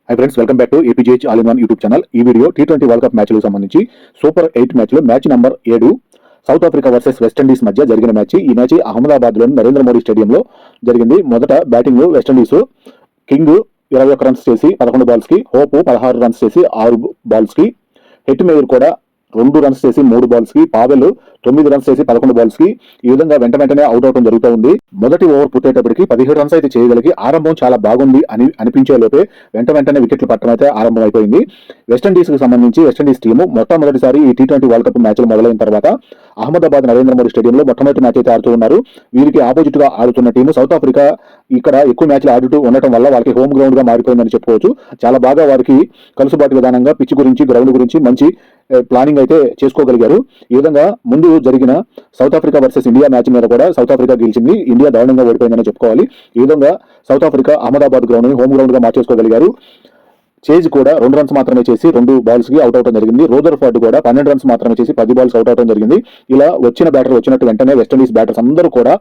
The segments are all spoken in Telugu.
High friends, welcome back to APJH all in one YouTube channel. ఈ వీడియో T20 వరల్డ్ కప్ మ్యాచ్లకు సంబంధించి సూపర్ 8 మ్యాచ్లో match number 7 South Africa versus West Indies మధ్య జరిగిన మ్యాచ్. ఈ మ్యాచ్ అహ్మదాబాద్లోని నరేంద్ర మోడీ స్టేడియంలో జరిగింది. మొదట బ్యాటింగ్ వెస్టిండీస్ కింగ్ 21 రన్స్ చేసి 11 బాల్స్కి, హోప్ 16 రన్స్ చేసి 6 బాల్స్కి, హెట్ మేయర్ కూడా 2 రన్స్ చేసి 3 బాల్స్కి, పావెల్ 9 రన్స్ చేసి 11 బాల్స్కి ఈ విధంగా వెంటనే అవుట్ అవడం జరుగుతూ ఉంది. మొదటి ఓవర్ పూర్తయ్యేటప్పటికి 17 రన్స్ అయితే చేయగలిగి ఆరంభం చాలా బాగుంది అని అనిపించే లోపే వెంటనే వికెట్లు పట్టడం అయితే ఆరంభం అయిపోయింది. వెస్టిండీస్ కి సంబంధించి వెస్టిండీస్ టీము మొట్టమొదటిసారి ఈ T20 వరల్డ్ కప్ మ్యాచ్లు మొదలైన తర్వాత అహ్మదాబాద్ నరేంద్ర మోడీ స్టేడియంలో మొట్టమొదటి మ్యాచ్ అయితే ఆడుతూ ఉన్నారు. వీరికి ఆపోజిట్ గా ఆడుతున్న టీము సౌత్ ఆఫ్రికా ఇక్కడ ఎక్కువ మ్యాచ్లు ఆడుతూ ఉండటం వల్ల వాళ్ళకి హోమ్ గ్రౌండ్ గా మారిపోయిందని చెప్పుకోవచ్చు. చాలా బాగా వారికి కలుసుబాటు విధానంగా పిచ్ గురించి, గ్రౌండ్ గురించి మంచి ప్లానింగ్ అయితే చేసుకోగలిగారు. ఈ విధంగా ముందు జరిగిన south Africa versus India match మీద కూడా సౌత్ ఆఫ్రికా గెలిచింది, ఇండియా దారుణంగా ఓడిపోయిందని చెప్పుకోవాలి. ఈ విధంగా సౌత్ ఆఫ్రికా అహ్మదాబాద్ గ్రౌండ్ ని హోమ్ గ్రౌండ్ గా మార్చేసుకోగలిగారు. చేజ్ కూడా 2 రన్స్ మాత్రమే చేసి 2 బాల్స్ కి అవుట్ అవడం జరిగింది. రూదర్ఫోర్డ్ కూడా 12 రన్స్ మాత్రమే చేసి 10 బాల్స్ అవుట్ అవడం జరిగింది. ఇలా వచ్చిన బ్యాటర్ వచ్చినట్టు వెంటనే వెస్టిండీస్ బ్యాటర్స్ అందరూ కూడా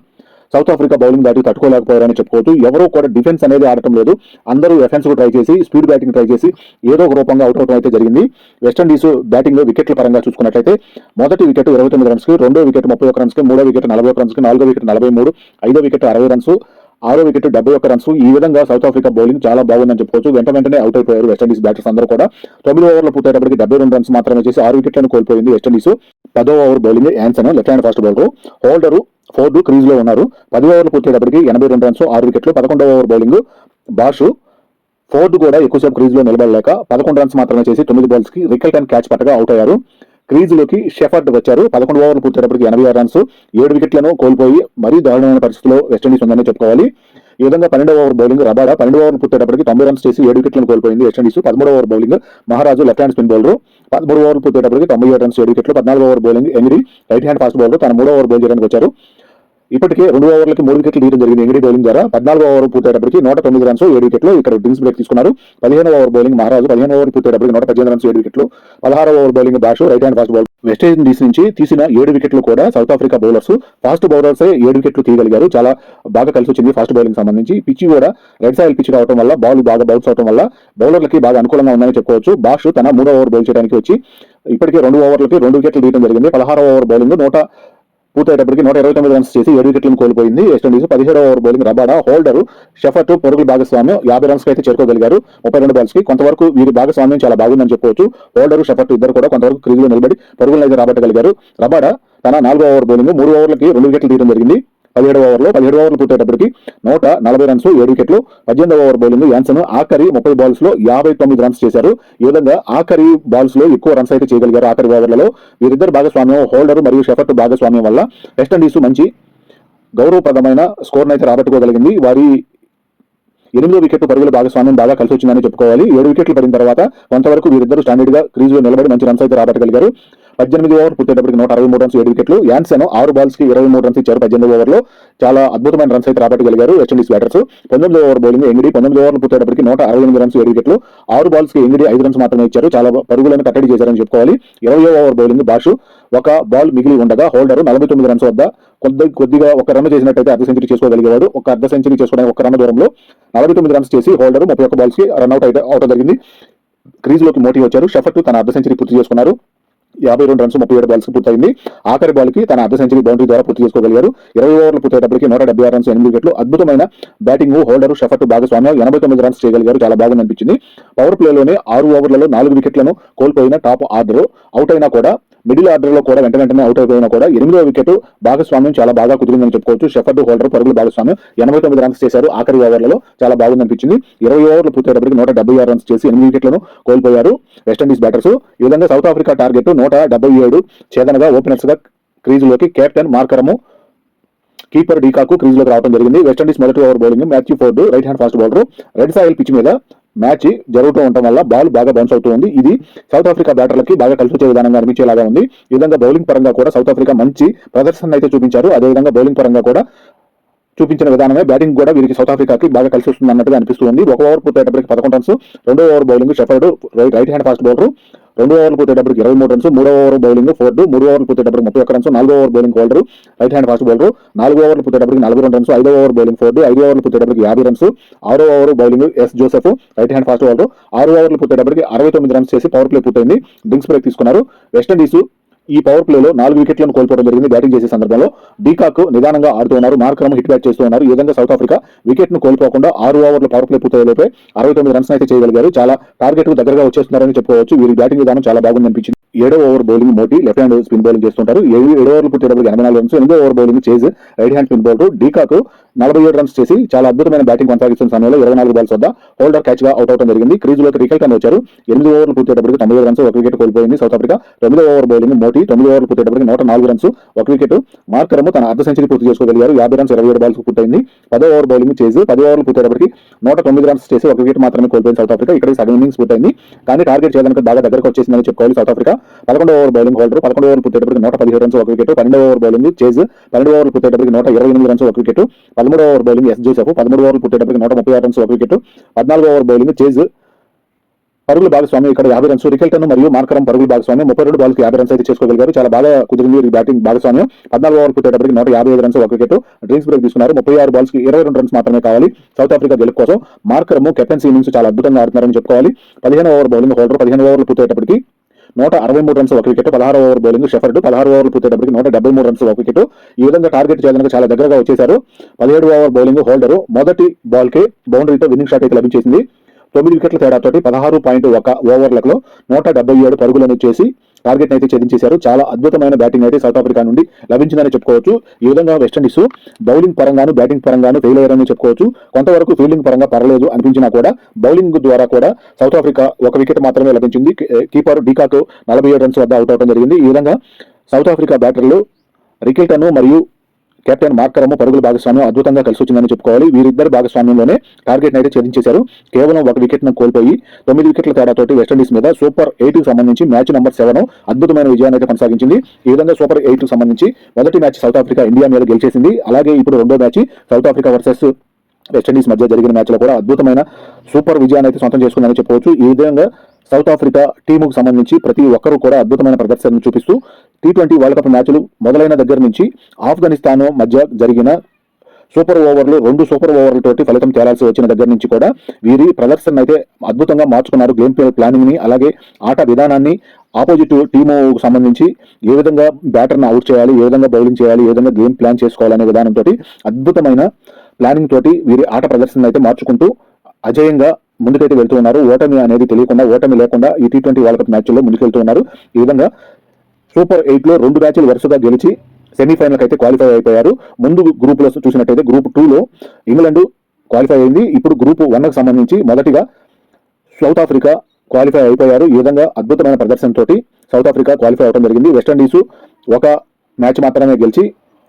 సౌత్ ఆఫ్రికా బౌలింగ్ దాటి తట్టుకోలేకపోయారని చెప్పుకోవచ్చు. ఎవరూ కూడా డిఫెన్స్ అనేది ఆడటం లేదు, అందరూ ఎఫెన్స్ ట్రై చేసి స్పీడ్ బ్యాటింగ్ ట్రై చేసి ఏదో ఒక రూపంగా అవుట్ అవడం అయితే జరిగింది. వెస్టిండీస్ బ్యాటింగ్ వికెట్ల పరంగా చూసుకున్నట్లయితే మొదటి వికెట్ 29 రన్స్ కి, రెండో వికెట్ 31 రన్స్ కి, మూడో వికెట్ 41 రన్స్ కి, నాలుగో వికెట్ 43, ఐదో వికెట్ 60 రన్స్, ఆరో వికెట్ 71 రన్స్. ఈ విధంగా సౌత్ ఆఫ్రికా బౌలింగ్ చాలా బాగుందని చెప్పుకోవచ్చు. వెంటనే అవుట్ అయిపోయారు వెస్టిండీస్ బ్యాటర్స్ అందరూ కూడా. 9 ఓవర్లు పూర్తయ్యేటప్పటికి 72 రన్స్ మాత్రమే చేసి 6 వికెట్లను కోల్పోయింది వెస్టిండీస్. 10వ over bowling Jansen left hand fast bowler, holder Ford crease లో ఉన్నారు. 10 ఓవర్లు పూర్తయ్యేటప్పటికి 82 రన్స్, 6 వికెట్లు. 11వ ఓవర్ బౌలింగ్ బాషు, ఫోర్డ్ కూడా ఎక్కువసేపు క్రీజ్ లో నిలబడలేక 11 రన్స్ మాత్రమే చేసి 9 బాల్స్ కి రికల్టన్ క్యాచ్ పట్టగా అవుట్ అయ్యారు. క్రీజ్ లోకి షెఫర్డ్ వచ్చారు. 11 ఓవర్లు పూర్తయ్యేటప్పటికి 86 రన్స్, 7 వికెట్లను కోల్పోయి మరీ దారుణమైన పరిస్థితిలో వెస్టిండీస్ ఉందని చెప్పుకోవాలి. ఈ విధంగా 12వ ఓవర్ బౌలింగ్ రబాడా 12 ఓవర్లు పూర్తయ్యేటప్పటికి 90 రన్స్ చేసి 7 వికెట్లను కోల్పోయింది వెస్టిండీస్. 13వ over bowling Maharaj left hand spin bowler 13 ఓవర్లు పూర్తయ్యేటప్పటికి 97 రన్స్ 7 వికెట్లు. 14వ over bowling Ngidi right hand fast bowler తన 3వ ఓవర్ బౌల్ చేయడానికి వచ్చారు. ఇప్పటికే 2 ఓవర్లకి 3 వికెట్లు తీయడం జరిగింది ఎంగిడి బౌలింగ్ ద్వారా. 14వ ఓవర్ పూర్తయ్యేటప్పటికి 109 రన్స్ 7 వికెట్లు. ఇక్కడ డ్రింక్స్ బ్రేక్ తీసుకున్నారు. 15వ ఓవర్ బౌలింగ్ మహారాజు 15వ ఓవర్ పూర్తయ్యేటప్పటికి 118 రన్స్ 7 వికెట్లు. 16వ over bowling Bosch right hand fast bowler. West Indies నుంచి తీసిన 7 వికెట్లు కూడా South Africa bowlers fast bowlers 7 వికెట్లు తీయగలిగారు. చాలా బాగా కలిసి వచ్చింది ఫాస్ట్ బౌలింగ్ సంబంధించి. పిచ్ కూడా రెడ్ సాయిల్ పిచ్ కావడం వల్ల బాల్ బాగా బౌన్స్ అవడం వల్ల బౌలర్లకి బాగా అనుకూలంగా ఉందని చెప్పుకోవచ్చు. బాషు తన 3వ ఓవర్ బౌల్ చేయడానికి వచ్చి ఇప్పటికే 2 ఓవర్లకి 2 వికెట్లు తీయడం జరిగింది. 16వ ఓవర్ బౌలింగ్ పూర్తయ్యేటప్పటికి 129 రన్స్ చేసి 7 వికెట్లను కోల్పోయింది వెస్టిండీస్. 17వ over bowling Rabada, Holder, Shepherd పరుగుల భాగస్వామ్యం 50 రన్స్ అయితే చేరుకోగలిగారు 32 బాల్స్ కి. కొంతవరకు వీరి భాగస్వామ్యం చాలా బాగుందని చెప్పుకోవచ్చు. హోల్డర్, షెఫర్ట్ ఇద్దరు కూడా కొంతవరకు క్రీజ్ లో నిలబడి పరుగులను అయితే రాబట్టగలిగారు. రబాడా తన 4వ ఓవర్ బౌలింగ్ 3 ఓవర్లకి 2 వికెట్లు తీయడం జరిగింది. 17వ ఓవర్లు పూర్తయ్యేటప్పటికి 140 రన్స్ 7 వికెట్లు. 18వ ఓవర్ బౌలింగ్ యాన్సన్ ఆఖరి 30 బాల్స్ లో 59 రన్స్ చేశారు. ఈ విధంగా ఆఖరి బాల్స్ లో ఎక్కువ రన్స్ అయితే చేయగలిగారు ఆఖరి ఓవర్లలో. వీరిద్దరు భాగస్వామ్యం, హోల్డర్ మరియు షెఫర్ట్ భాగస్వామ్యం వల్ల వెస్టిండీస్ మంచి గౌరవప్రదమైన స్కోర్ అయితే రాబట్టుకోగలిగింది. వారి 8వ వికెట్ పరుగుల భాగస్వామ్యం బాగా కలిసి వచ్చిందని చెప్పుకోవాలి. 7 వికెట్లు పడిన తర్వాత కొంతవరకు వీరిద్దరు స్టాండర్డ్ గా క్రీజ్ లో నిలబడి మంచి రన్స్ అయితే రాబట్టగలిగారు. 18వ ఓవర్ పూర్తయ్యేటప్పటికి 163 రన్స్ 7 వికెట్లు. యాన్సన్ 6 బాల్స్ కి 23 రన్స్ ఇచ్చారు. 18వ ఓవర్లో చాలా అద్భుతమైన రన్స్ అయితే రాబట్టగలిగారు వెస్టిండీస్ బ్యాటర్స్. 19వ ఓవర్ బౌలింగ్ ఎంగిడి 19 ఓవర్లు పూర్తయ్యేటప్పటికి 168 రన్స్ 7 వికెట్లు. 6 బాల్స్ కి ఎంగిడి 5 రన్స్ మాత్రమే ఇచ్చారు. చాలా పరుగులను కట్టడి చేశారని చెప్పుకోవాలి. 20వ ఓవర్ బౌలింగ్ బాషు ఒక బాల్ మిగిలి ఉండగా హోల్డర్ 49 రన్స్ వద్ద కొద్దిగా ఒక రన్ చేసినట్టయితే అర్ధ సెంచరీ చేసుకోగలిగేవాడు. ఒక అర్ధ సెంచరీ చేసుకోవడానికి ఒక రన్ దూరంలో 49 రన్స్ చేసి హోల్డర్ 31 బాల్స్ కి రన్అట్ అవడం జరిగింది. క్రీజ్ లోకి మోటీ వచ్చారు. షెఫర్ట్ తన అర్ధ సెంచరీ పూర్తి చేసుకున్నారు. 52 రన్స్ 37 బాల్స్ కి పూర్తయింది. ఆఖరి బాల్ కి తన అర్ధ సెంచరీ బౌండరీ ద్వారా పూర్తి చేసుకోగలిగారు. 20 ఓవర్లు పూర్తయ్యేటప్పటికి 176 రన్స్ 8 వికెట్లు. అద్భుతమైన బ్యాటింగ్, హోల్డర్, షెఫర్ట్ భాగస్వామ్యం 89 రన్స్ చేయగలిగారు. చాలా బాగుంది అనిపించింది. పవర్ ప్లేలోనే 6 ఓవర్లలో 4 వికెట్లను కోల్పోయిన టాప్ ఆర్డర్ అవుట్ అయినా కూడా, మిడిల్ ఆర్డర్ లో కూడా వెంటనే అవుట్ అయిపోయినా కూడా 8వ వికెట్ భాగస్వామ్యం చాలా బాగా కుదిరిందని చెప్పుకోవచ్చు. షెఫర్డ్, హోల్డర్ పరుగుల భాగస్వామ్యం 89 రన్స్ చేశారు ఆఖరి ఓవర్లలో. చాలా బాగుంది అనిపించింది. 20 ఓవర్లు పూర్తయ్యేటప్పటికి 176 రన్స్ చేసి 8 వికెట్లను కోల్పోయారు వెస్టిండీస్ బ్యాటర్స్. ఈ విధంగా సౌత్ ఆఫ్రికా టార్గెట్ 177 ఛేదనగా ఓపెనర్స్ గా క్రీజ్ లోకి కెప్టెన్ మార్కరము, కీపర్ డీకాకు క్రీజ్ లోకి రావడం జరిగింది. వెస్టిండీస్ మొదటి over bowling Matthew Ford right hand fast bowler. Red soil pitch మీద మ్యాచ్ జరుగుతూ ఉండటం వల్ల బాల్ బాగా బౌన్స్ అవుతూ ఉంది. ఇది సౌత్ ఆఫ్రికా బ్యాటర్లకి బాగా కలిసి వచ్చే విధానంగా అనిపించేలాగా ఉంది. ఈ విధంగా బౌలింగ్ పరంగా కూడా సౌత్ ఆఫ్రికా మంచి ప్రదర్శన అయితే చూపించారు. అదేవిధంగా బౌలింగ్ పరంగా కూడా చూపించిన విధానమే బ్యాటింగ్ కూడా వీరికి సౌత్ ఆఫ్రికాకి బాగా కలిసి వస్తుంది అన్నట్టుగా అనిపిస్తుంది. 1 ఓవర్ పూర్తయ్యేటప్పటికి 11 రన్స్. 2వ over bowling Shepherd right hand fast bowler 2 ఓవర్లు పూర్తయ్యేటప్పటికి 23 రన్స్, 3వ ఓవర్ బౌలింగ్ ఫోర్డ్, 3 ఓవర్లు పూర్తయ్యేటప్పటికి 31 రన్స్, 4వ over bowling Holder right hand fast bowler, 4 ఓవర్లు పూర్తయ్యేటప్పటికి 42 రన్స్, 5వ ఓవర్ బౌలింగ్ ఫోర్డ్, 5 ఓవర్లు పూర్తయ్యేటప్పటికి 50 రన్స్, 6వ over bowling S Joseph right hand fast bowler, 6 ఓవర్లు పూర్తయ్యేటప్పటికి 69 రన్స్ చేసి పవర్ ప్లే పూర్తయింది. డ్రింక్స్ బ్రేక్ తీసుకున్నారు. వెస్టిండీస్ ఈ పవర్ ప్లేలో 4 వికెట్లను కోల్పోవడం జరిగింది. బ్యాటింగ్ చేసే సందర్భంలో డీకాక్ నిదానంగా ఆడుతూ ఉన్నారు, మార్కరమ్ హిట్ బ్యాట్ చేస్తూ ఉన్నారు. ఈ విధంగా సౌత్ ఆఫ్రికా వికెట్ ను కోల్పోకుండా 6 ఓవర్ల పవర్ ప్లే పూర్తయ్యేలోపే 69 రన్స్ అయితే చేయగలిగారు. చాలా టార్గెట్ కు దగ్గరగా వచ్చేస్తున్నారని చెప్పుకోవచ్చు. వీరి బ్యాటింగ్ విధానం చాలా బాగుంది అనిపించింది. 7వ over bowling Motie left hand spin bowling చేస్తుంటారు. 7 ఓవర్లు పూర్తయ్యేటప్పటికి 84 రన్స్, 8వ over bowling chase right hand spin bowler de Kock 47 runs చేసి చాలా అద్భుతమైన బ్యాటింగ్ కొనసాగిస్తున్న సమయంలో 24 బాల్స్ వద్ద హోల్డర్ క్యాచ్ గా అవుట్ అవడం జరిగింది. క్రీజులోకి రికెల్టన్ వచ్చారు. 8 ఓవర్లు పూర్తయ్యేటప్పటికి 90 రన్స్, 1 వికెట్ కోల్పోయింది సౌత్ ఆఫ్రికా. 9వ ఓవర్ బౌలింగ్ మోటీ 9 ఓవర్లు పూర్తయ్యేటప్పటికి 104 రన్స్, 1 వికెట్. మార్కరమ్ తన అర్ధ సెంచరీ పూర్తి చేసుకోగలిగారు. 50 రన్స్, 27 బాల్స్ పూర్తయింది. 10వ ఓవర్ బౌలింగ్ చేజ్ 10 ఓవర్లు పూర్తయ్యేటప్పటికి 109 రన్స్ చేసి 1 వికెట్ మాత్రమే కోల్పోయింది సౌత్ ఆఫ్రికా. ఇక్కడ సగం ఇన్నింగ్స్ పూర్తయింది, కానీ టార్గెట్ చేయడానికి బాగా దగ్గరకు వచ్చేసిందని చెప్పుకోవాలి సౌత్ ఆఫ్రికా. 11వ ఓవర్ బౌలింగ్ హోల్డర్ 11 ఓవర్లు పూర్తయ్యేటప్పటికి 117 రన్స్, 1 వికెట్. 12వ ఓవర్ బౌలింగ్ చేజ్ 12 ఓవర్లు పూర్తయ్యేటప్పటికి 128 రన్స్, 1 వికెట్. 13వ ఓవర్ బౌలింగ్ ఎస్ జోసెఫ్ 13 ఓవర్లు పూర్తయ్యేటప్పటికి 136 రన్స్, 1 వికెట్. 14వ ఓవర్ బౌలింగ్ చేజ్ పరుగుల భాగస్వామి ఇక్కడ 50 రన్స్. రికెల్టన్ మరియు మార్కరమ్ పరుగుల భాగస్వామి 32 బాల్స్ కి 50 రన్స్ అయితే చేసుకోగలిగారు. చాలా బాగా కుదిరింది ఈ బ్యాటింగ్ భాగస్వామ్యం. 14 ఓవర్ పూర్తయ్యేటప్పటికి 155 రన్స్, 1 వికెట్. డ్రింక్స్ బ్రేక్ తీసుకున్నారు. 36 బాల్స్ కి 22 రన్స్ మాత్రమే కావాలి సౌత్ ఆఫ్రికా గెలుపు కోసం. మార్కరమ్ కెప్టెన్సీ ఇన్నింగ్స్ చాలా అద్భుతంగా ఆడుతున్నారని చెప్పుకోవాలి. 15వ ఓవర్ బౌలింగ్ హోల్డర్ 15 ఓవర్లు పూర్తయ్యేటప్పటికి 163 రన్స్, 1 వికెట్. 16వ ఓవర్ బౌలింగ్ షెఫర్డ్ 16 ఓవర్లు పూర్తయ్యేటప్పటికి 173 రన్స్, 1 వికెట్. ఈ విధంగా టార్గెట్ చేయడానికి చాలా దగ్గరగా వచ్చేశారు. 17వ ఓవర్ బౌలింగ్ హోల్డర్ మొదటి బాల్ కి బౌండరీతో విన్నింగ్ షాట్ అయితే లభించేసింది. 9 వికెట్ల తేడాతోటి 16.1 ఓవర్లలో 177 పరుగులను చేసి టార్గెట్ అయితే ఛేదించేశారు. చాలా అద్భుతమైన బ్యాటింగ్ అయితే సౌత్ ఆఫ్రికా నుండి లభించిందని చెప్పుకోవచ్చు. ఈ విధంగా వెస్టిండీస్ బౌలింగ్ పరంగాను బ్యాటింగ్ పరంగాను ఫెయిల్ అయ్యారని చెప్పుకోవచ్చు. కొంతవరకు ఫీల్డింగ్ పరంగా పర్లేదు అనిపించినా కూడా బౌలింగ్ ద్వారా కూడా సౌత్ ఆఫ్రికా 1 వికెట్ మాత్రమే లభించింది. కీపర్ డీకాక్ 47 రన్స్ వద్ద అవుట్ అవడం జరిగింది. ఈ విధంగా సౌత్ ఆఫ్రికా బ్యాటర్లు రికెల్టన్ మరియు కెప్టెన్ మార్కరమ్ పరుగుల భాగస్వామ్యం అద్భుతంగా కలిసి వచ్చిందని చెప్పుకోవాలి. వీరిద్దరి భాగస్వామ్యంలోనే టార్గెట్ అయితే ఛేదించేశారు. కేవలం 1 వికెట్ ను కోల్పోయి 9 వికెట్ల తేడాతోటి వెస్టిండీస్ మీద సూపర్ 8 కి సంబంధించి మ్యాచ్ నంబర్ 7 అద్భుతమైన విజయాన్ని అయితే కొనసాగించింది. ఈ విధంగా సూపర్ 8 కి సంబంధించి మొదటి మ్యాచ్ సౌత్ ఆఫ్రికా ఇండియా మీద గెలిచేసింది. అలాగే ఇప్పుడు రెండో match south Africa versus West Indies మధ్య జరిగిన మ్యాచ్ లో కూడా అద్భుతమైన సూపర్ విజయాన్ని అయితే సొంతం చేసుకుందని చెప్పవచ్చు. ఈ విధంగా సౌత్ ఆఫ్రికా టీముకు సంబంధించి ప్రతి ఒక్కరూ కూడా అద్భుతమైన ప్రదర్శనను చూపిస్తూ T20 వరల్డ్ కప్ మ్యాచ్లు మొదలైన దగ్గర నుంచి ఆఫ్ఘనిస్తాన్ మధ్య జరిగిన సూపర్ ఓవర్లు 2 సూపర్ ఓవర్లతోటి ఫలితం తేలాల్సి వచ్చిన దగ్గర నుంచి కూడా వీరి ప్రదర్శన అయితే అద్భుతంగా మార్చుకున్నారు. గేమ్ ప్లానింగ్ ని అలాగే ఆట విధానాన్ని ఆపోజిట్ టీముకు సంబంధించి ఏ విధంగా బ్యాటర్ను అవుట్ చేయాలి, ఏ విధంగా బౌలింగ్ చేయాలి, ఏ విధంగా గేమ్ ప్లాన్ చేసుకోవాలనే విధానంతో అద్భుతమైన ప్లానింగ్ తోటి వీరి ఆట ప్రదర్శన అయితే మార్చుకుంటూ అజేయంగా ముందుకైతే వెళ్తూ ఉన్నారు. ఓటమి అనేది తెలియకుండా, ఓటమి లేకుండా ఈ T20 వరల్డ్ కప్ మ్యాచ్లో ముందుకెళ్తూ ఉన్నారు. ఈ విధంగా సూపర్ 8 లో 2 మ్యాచ్లు వరుసగా గెలిచి సెమీఫైనల్ అయితే క్వాలిఫై అయిపోయారు. ముందు గ్రూప్ లో చూసినట్టయితే గ్రూప్ 2 లో ఇంగ్లాండ్ క్వాలిఫై అయింది. ఇప్పుడు గ్రూప్ 1 కు సంబంధించి మొదటిగా సౌత్ ఆఫ్రికా క్వాలిఫై అయిపోయారు. ఈ విధంగా అద్భుతమైన ప్రదర్శనతోటి సౌత్ ఆఫ్రికా క్వాలిఫై అవడం జరిగింది. వెస్టిండీస్ 1 మ్యాచ్ మాత్రమే గెలిచి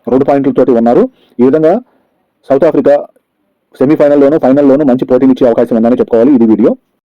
2 పాయింట్లతోటి ఉన్నారు. ఈ విధంగా సౌత్ ఆఫ్రికా సెమీఫైనల్లోనూ ఫైనల్లోనూ మంచి పోటీనిచ్చే అవకాశం ఉందని చెప్పుకోవాలి. ఇది వీడియో.